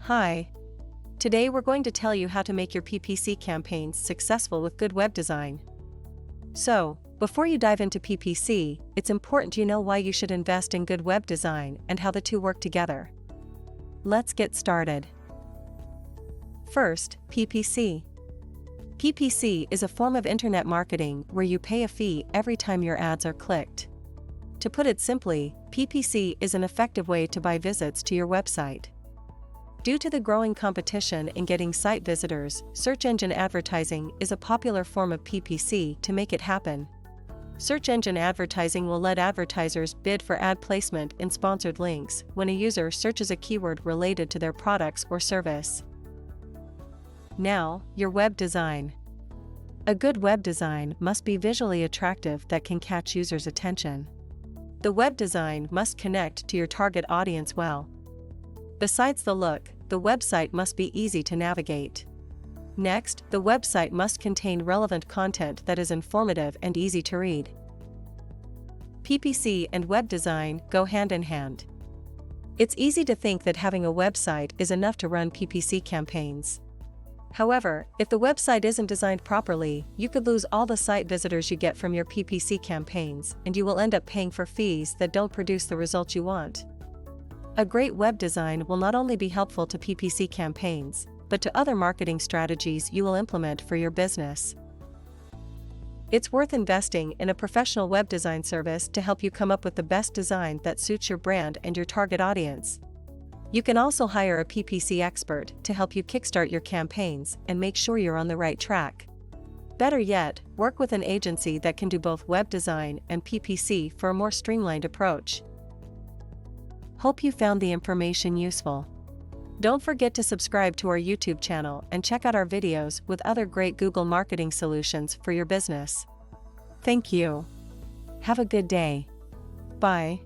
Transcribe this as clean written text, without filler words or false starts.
Hi. Today we're going to tell you how to make your PPC campaigns successful with good web design. So, before you dive into PPC, it's important you know why you should invest in good web design and how the two work together. Let's get started. First, PPC. PPC is a form of internet marketing where you pay a fee every time your ads are clicked. To put it simply, PPC is an effective way to buy visits to your website. Due to the growing competition in getting site visitors, search engine advertising is a popular form of PPC to make it happen. Search engine advertising will let advertisers bid for ad placement in sponsored links when a user searches a keyword related to their products or service. Now, your web design. A good web design must be visually attractive that can catch users' attention. The web design must connect to your target audience well. Besides the look, the website must be easy to navigate. Next, the website must contain relevant content that is informative and easy to read. PPC and web design go hand in hand. It's easy to think that having a website is enough to run PPC campaigns. However, if the website isn't designed properly, you could lose all the site visitors you get from your PPC campaigns, and you will end up paying for fees that don't produce the results you want. A great web design will not only be helpful to PPC campaigns, but to other marketing strategies you will implement for your business. It's worth investing in a professional web design service to help you come up with the best design that suits your brand and your target audience. You can also hire a PPC expert to help you kickstart your campaigns and make sure you're on the right track. Better yet, work with an agency that can do both web design and PPC for a more streamlined approach. Hope you found the information useful. Don't forget to subscribe to our YouTube channel and check out our videos with other great Google marketing solutions for your business. Thank you. Have a good day. Bye.